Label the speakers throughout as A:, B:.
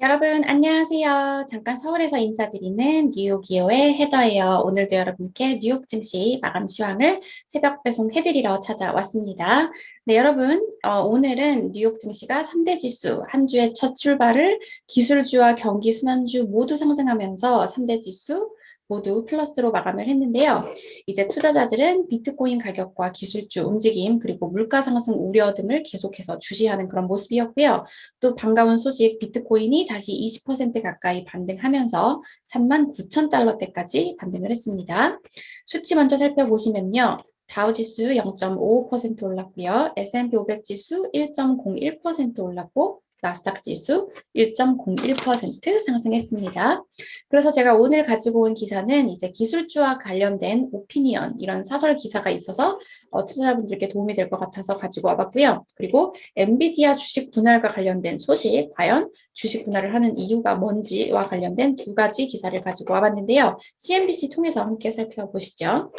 A: 여러분, 안녕하세요. 잠깐 서울에서 인사드리는 뉴욕이오의 헤더예요. 오늘도 여러분께 뉴욕 증시 마감 시황을 새벽 배송해드리러 찾아왔습니다. 네, 여러분, 오늘은 뉴욕 증시가 3대 지수, 한 주의 첫 출발을 기술주와 경기 순환주 모두 상승하면서 3대 지수 모두 플러스로 마감을 했는데요. 이제 투자자들은 비트코인 가격과 기술주 움직임, 그리고 물가 상승 우려 등을 계속해서 주시하는 그런 모습이었고요. 또 반가운 소식, 비트코인이 다시 20% 가까이 반등하면서 39,000달러대까지 반등을 했습니다. 수치 먼저 살펴보시면요. 다우지수 0.55% 올랐고요. S&P 500 지수 1.01% 올랐고 나스닥 지수 1.01% 상승했습니다. 그래서 제가 오늘 가지고 온 기사는 이제 기술주와 관련된 오피니언 이런 사설 기사가 있어서 투자자분들께 도움이 될 것 같아서 가지고 와봤고요. 그리고 엔비디아 주식 분할과 관련된 소식, 과연 주식 분할을 하는 이유가 뭔지와 관련된 두 가지 기사를 가지고 와봤는데요. CNBC 통해서 함께 살펴보시죠.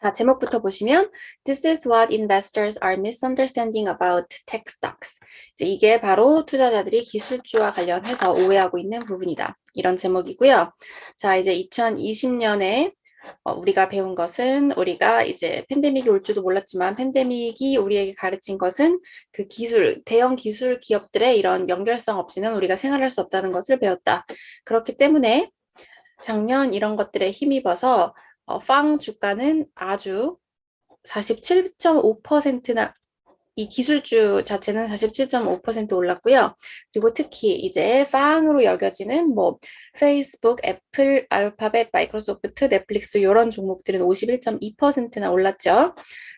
A: 자, 제목부터 보시면 This is what investors are misunderstanding about tech stocks. 이게 바로 투자자들이 기술주와 관련해서 오해하고 있는 부분이다. 이런 제목이고요. 자, 이제 2020년에 우리가 배운 것은 우리가 이제 팬데믹이 올 줄도 몰랐지만 팬데믹이 우리에게 가르친 것은 그 대형 기술 기업들의 이런 연결성 없이는 우리가 생활할 수 없다는 것을 배웠다. 그렇기 때문에 작년 이런 것들에 힘입어서 빵 주가는 아주 47.5%나 이 기술주 자체는 47.5% 올랐고요. 그리고 특히 이제 빵으로 여겨지는 뭐 페이스북, 애플, 알파벳, 마이크로소프트, 넷플릭스 이런 종목들은 51.2%나 올랐죠.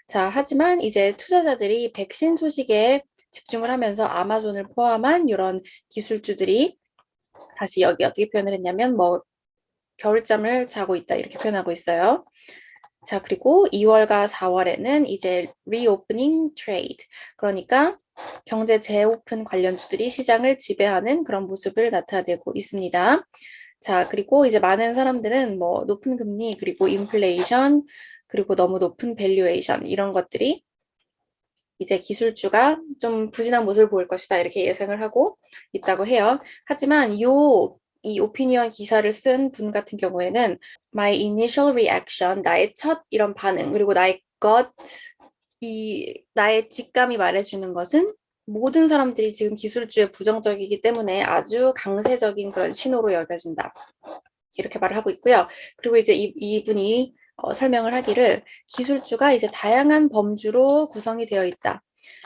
A: 자, 하지만 이제 투자자들이 백신 소식에 집중을 하면서 아마존을 포함한 이런 기술주들이 다시 여기 어떻게 표현을 했냐면 뭐 겨울잠을 자고 있다 이렇게 표현하고 있어요. 자, 그리고 2월과 4월에는 이제 reopening trade, 그러니까 경제 재오픈 관련주들이 시장을 지배하는 그런 모습을 나타내고 있습니다. 자, 그리고 이제 많은 사람들은 뭐 높은 금리, 그리고 인플레이션, 그리고 너무 높은 밸류에이션 이런 것들이 이제 기술주가 좀 부진한 모습을 보일 것이다 이렇게 예상을 하고 있다고 해요. 하지만 이 오피니언 기사를 쓴 분 같은 경우에는 my initial reaction, 나의 첫 이런 반응, 그리고 나의 나의 직감이 말해주는 것은 모든 사람들이 지금 기술주에 부정적이기 때문에 아주 강세적인 그런 신호로 여겨진다. 이렇게 말을 하고 있고요. 그리고 이제 이분이 설명을 하기를 기술주가 이제 다양한 범주로 구성이 되어 있다.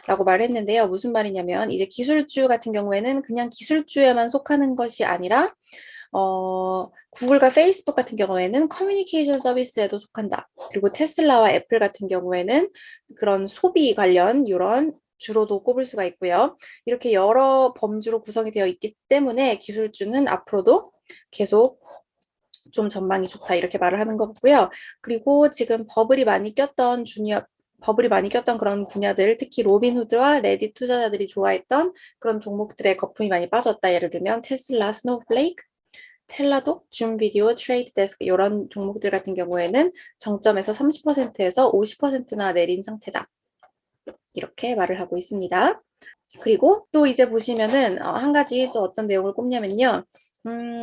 A: 라고 말했는데요. 무슨 말이냐면 이제 기술주 같은 경우에는 그냥 기술주에만 속하는 것이 아니라 구글과 페이스북 같은 경우에는 커뮤니케이션 서비스에도 속한다. 그리고 테슬라와 애플 같은 경우에는 그런 소비 관련 이런 주로도 꼽을 수가 있고요. 이렇게 여러 범주로 구성이 되어 있기 때문에 기술주는 앞으로도 계속 좀 전망이 좋다 이렇게 말을 하는 거고요. 그리고 지금 버블이 많이 꼈던 그런 분야들, 특히 로빈후드와 레딧 투자자들이 좋아했던 그런 종목들의 거품이 많이 빠졌다. 예를 들면 테슬라, 스노우플레이크, 텔라독, 줌비디오, 트레이드데스크 이런 종목들 같은 경우에는 정점에서 30%에서 50%나 내린 상태다. 이렇게 말을 하고 있습니다. 그리고 또 이제 보시면은 한 가지 또 어떤 내용을 꼽냐면요.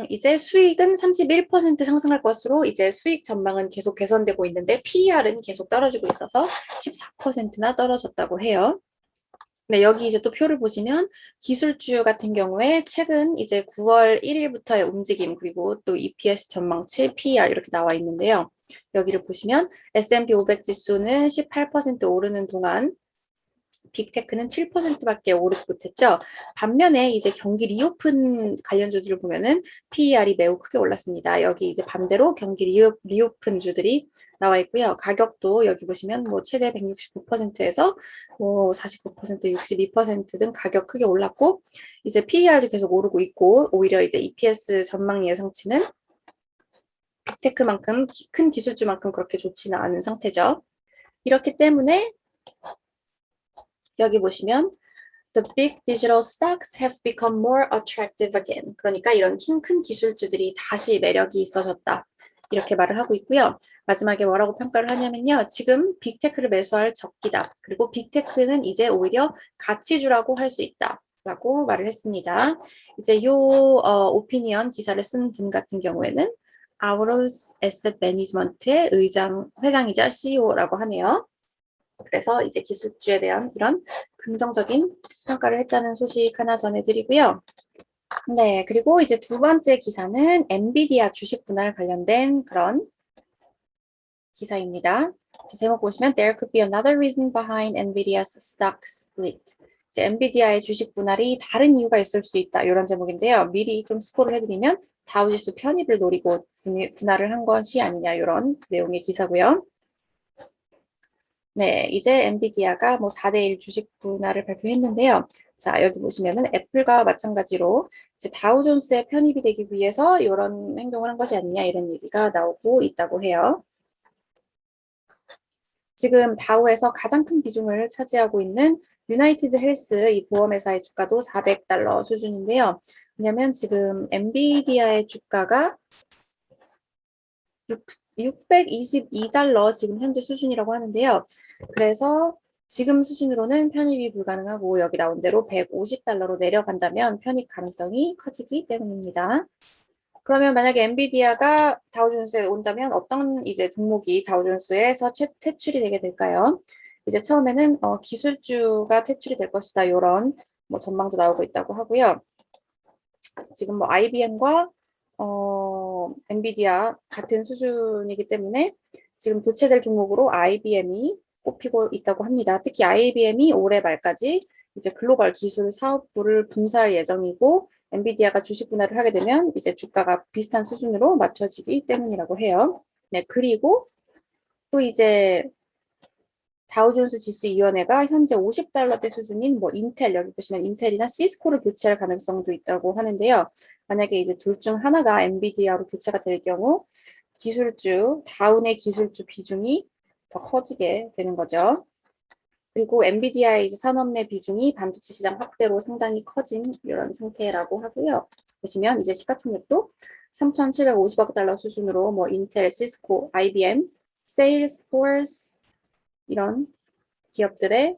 A: 이제 수익은 31% 상승할 것으로 이제 수익 전망은 계속 개선되고 있는데 PER은 계속 떨어지고 있어서 14%나 떨어졌다고 해요. 네, 여기 이제 또 표를 보시면 기술주 같은 경우에 최근 이제 9월 1일부터의 움직임 그리고 또 EPS 전망치, PER 이렇게 나와 있는데요. 여기를 보시면 S&P 500 지수는 18% 오르는 동안 빅테크는 7%밖에 오르지 못했죠. 반면에 이제 경기 리오픈 관련주들을 보면은 PER이 매우 크게 올랐습니다. 여기 이제 반대로 경기 리오픈 주들이 나와 있고요. 가격도 여기 보시면 뭐 최대 169%에서 뭐 49%, 62%등 가격 크게 올랐고 이제 PER도 계속 오르고 있고 오히려 이제 EPS 전망 예상치는 빅테크만큼 큰 기술주만큼 그렇게 좋지는 않은 상태죠. 이렇기 때문에 여기 보시면 The big digital stocks have become more attractive again. 그러니까 이런 큰 기술주들이 다시 매력이 있어졌다. 이렇게 말을 하고 있고요. 마지막에 뭐라고 평가를 하냐면요. 지금 빅테크를 매수할 적기다. 그리고 빅테크는 이제 오히려 가치주라고 할 수 있다. 라고 말을 했습니다. 이제 요 오피니언 기사를 쓴 분 같은 경우에는 아우로스 에셋 매니지먼트의 회장이자 CEO라고 하네요. 그래서 이제 기술주에 대한 이런 긍정적인 평가를 했다는 소식 하나 전해드리고요. 네, 그리고 이제 두 번째 기사는 엔비디아 주식 분할 관련된 그런 기사입니다. 제목 보시면 There could be another reason behind NVIDIA's stock split. 이제 엔비디아의 주식 분할이 다른 이유가 있을 수 있다. 이런 제목인데요. 미리 좀 스포를 해드리면 다우지수 편입을 노리고 분할을 한 것이 아니냐 이런 내용의 기사고요. 네, 이제 엔비디아가 뭐 4대1 주식 분할을 발표했는데요. 자, 여기 보시면은 애플과 마찬가지로 이제 다우존스에 편입이 되기 위해서 이런 행동을 한 것이 아니냐 이런 얘기가 나오고 있다고 해요. 지금 다우에서 가장 큰 비중을 차지하고 있는 유나이티드 헬스 이 보험회사의 주가도 400달러 수준인데요. 왜냐면 지금 엔비디아의 주가가 622달러 지금 현재 수준이라고 하는데요. 그래서 지금 수준으로는 편입이 불가능하고 여기 나온 대로 150달러로 내려간다면 편입 가능성이 커지기 때문입니다. 그러면 만약에 엔비디아가 다우존스에 온다면 어떤 이제 종목이 다우존스에서 퇴출이 되게 될까요? 이제 처음에는 기술주가 퇴출이 될 것이다. 이런 뭐 전망도 나오고 있다고 하고요. 지금 뭐 IBM과 엔비디아 같은 수준이기 때문에 지금 교체될 종목으로 IBM이 꼽히고 있다고 합니다. 특히 IBM이 올해 말까지 이제 글로벌 기술 사업부를 분사할 예정이고 엔비디아가 주식 분할을 하게 되면 이제 주가가 비슷한 수준으로 맞춰지기 때문이라고 해요. 네, 그리고 또 이제 다우존스 지수위원회가 현재 50달러대 수준인 뭐 인텔, 여기 보시면 인텔이나 시스코를 교체할 가능성도 있다고 하는데요. 만약에 이제 둘 중 하나가 엔비디아로 교체가 될 경우 기술주, 다운의 기술주 비중이 더 커지게 되는 거죠. 그리고 엔비디아의 이제 산업 내 비중이 반도체 시장 확대로 상당히 커진 이런 상태라고 하고요. 보시면 이제 시가총액도 3,750억 달러 수준으로 뭐 인텔, 시스코, IBM, 세일스포스 이런 기업들의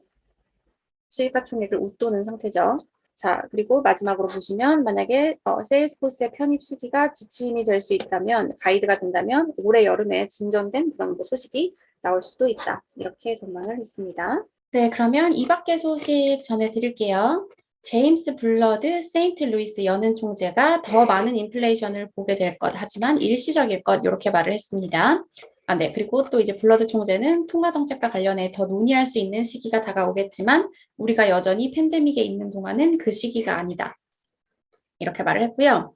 A: 시가총액을 웃도는 상태죠. 자, 그리고 마지막으로 보시면 만약에 세일스포스의 편입 시기가 지침이 될 수 있다면, 가이드가 된다면 올해 여름에 진전된 그런 소식이 나올 수도 있다. 이렇게 전망을 했습니다. 네, 그러면 이 밖의 소식 전해드릴게요. 제임스 블러드 세인트루이스 연은 총재가 더 많은 인플레이션을 보게 될 것, 하지만 일시적일 것, 이렇게 말을 했습니다. 네, 그리고 또 이제 블러드 총재는 통화 정책과 관련해 더 논의할 수 있는 시기가 다가오겠지만 우리가 여전히 팬데믹에 있는 동안은 그 시기가 아니다. 이렇게 말을 했고요.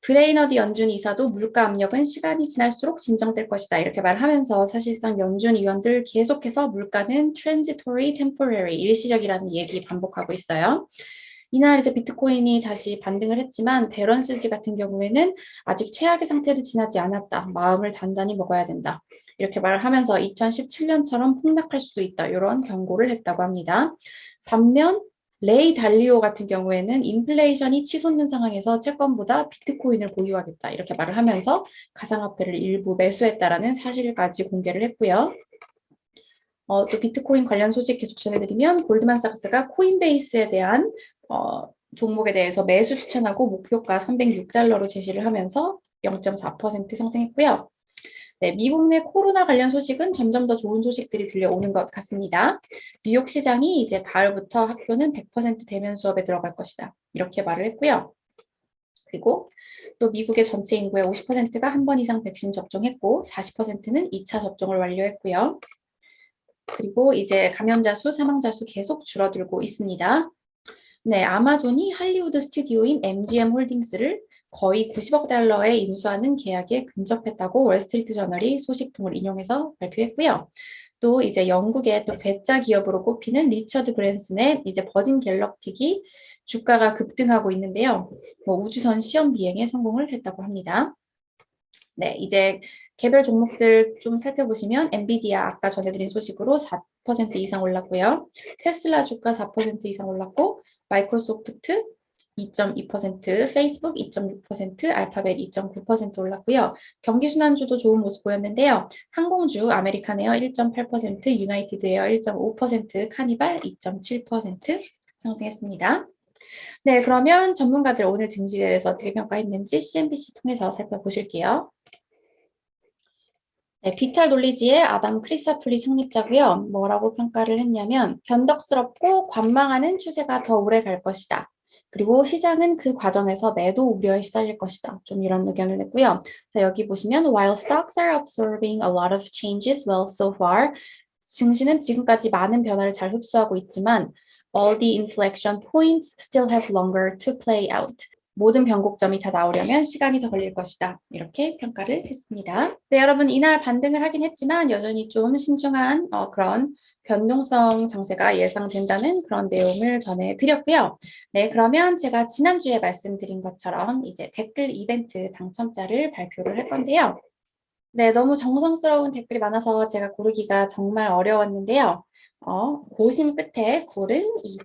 A: 브레이너드 연준 이사도 물가 압력은 시간이 지날수록 진정될 것이다. 이렇게 말하면서 사실상 연준 위원들 계속해서 물가는 transitory, temporary, 일시적이라는 얘기 반복하고 있어요. 이날 이제 비트코인이 다시 반등을 했지만 베런스지 같은 경우에는 아직 최악의 상태를 지나지 않았다. 마음을 단단히 먹어야 된다. 이렇게 말을 하면서 2017년처럼 폭락할 수도 있다. 이런 경고를 했다고 합니다. 반면 레이 달리오 같은 경우에는 인플레이션이 치솟는 상황에서 채권보다 비트코인을 보유하겠다. 이렇게 말을 하면서 가상화폐를 일부 매수했다라는 사실까지 공개를 했고요. 또 비트코인 관련 소식 계속 전해드리면 골드만삭스가 코인베이스에 대한 종목에 대해서 매수 추천하고 목표가 306달러로 제시를 하면서 0.4% 상승했고요. 네, 미국 내 코로나 관련 소식은 점점 더 좋은 소식들이 들려오는 것 같습니다. 뉴욕 시장이 이제 가을부터 학교는 100% 대면 수업에 들어갈 것이다. 이렇게 말을 했고요. 그리고 또 미국의 전체 인구의 50%가 한 번 이상 백신 접종했고 40%는 2차 접종을 완료했고요. 그리고 이제 감염자 수, 사망자 수 계속 줄어들고 있습니다. 네, 아마존이 할리우드 스튜디오인 MGM 홀딩스를 거의 90억 달러에 인수하는 계약에 근접했다고 월스트리트 저널이 소식통을 인용해서 발표했고요. 또 이제 영국의 또 괴짜 기업으로 꼽히는 리처드 브랜슨의 이제 버진 갤럭틱이 주가가 급등하고 있는데요. 뭐 우주선 시험 비행에 성공을 했다고 합니다. 네, 이제 개별 종목들 좀 살펴보시면 엔비디아 아까 전해드린 소식으로 4% 이상 올랐고요. 테슬라 주가 4% 이상 올랐고 마이크로소프트 2.2%, 페이스북 2.6%, 알파벳 2.9% 올랐고요. 경기순환주도 좋은 모습 보였는데요. 항공주 아메리칸에어 1.8%, 유나이티드 에어 1.5%, 카니발 2.7% 상승했습니다. 네, 그러면 전문가들 오늘 증시에 대해서 어떻게 평가했는지 CNBC 통해서 살펴보실게요. 네, 비탈 놀리지의 아담 크리사플리 창립자고요. 뭐라고 평가를 했냐면 변덕스럽고 관망하는 추세가 더 오래 갈 것이다. 그리고 시장은 그 과정에서 매도 우려에 시달릴 것이다. 좀 이런 의견을 냈고요. 자, 여기 보시면 while stocks are absorbing a lot of changes well so far, 증시는 지금까지 많은 변화를 잘 흡수하고 있지만 all the inflection points still have longer to play out. 모든 변곡점이 다 나오려면 시간이 더 걸릴 것이다. 이렇게 평가를 했습니다. 네, 여러분 이날 반등을 하긴 했지만 여전히 좀 신중한 그런 변동성 장세가 예상된다는 그런 내용을 전해드렸고요. 네, 그러면 제가 지난주에 말씀드린 것처럼 이제 댓글 이벤트 당첨자를 발표를 할 건데요. 네, 너무 정성스러운 댓글이 많아서 제가 고르기가 정말 어려웠는데요. 고심 끝에 고른 이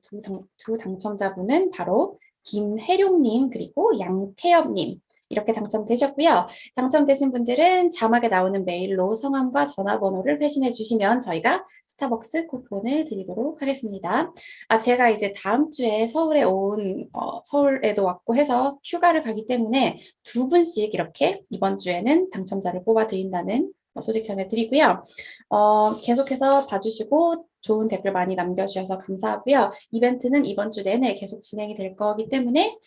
A: 두 당첨자분은 바로 김혜룡님 그리고 양태엽님 이렇게 당첨되셨고요. 당첨되신 분들은 자막에 나오는 메일로 성함과 전화번호를 회신해 주시면 저희가 스타벅스 쿠폰을 드리도록 하겠습니다. 제가 이제 다음 주에 서울에도 왔고 해서 휴가를 가기 때문에 두 분씩 이렇게 이번 주에는 당첨자를 뽑아드린다는 소식 전해드리고요. 계속해서 봐주시고 좋은 댓글 많이 남겨주셔서 감사하고요. 이벤트는 이번 주 내내 계속 진행이 될 거기 때문에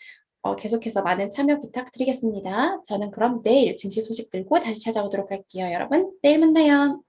A: 계속해서 많은 참여 부탁드리겠습니다. 저는 그럼 내일 증시 소식 들고 다시 찾아오도록 할게요. 여러분, 내일 만나요.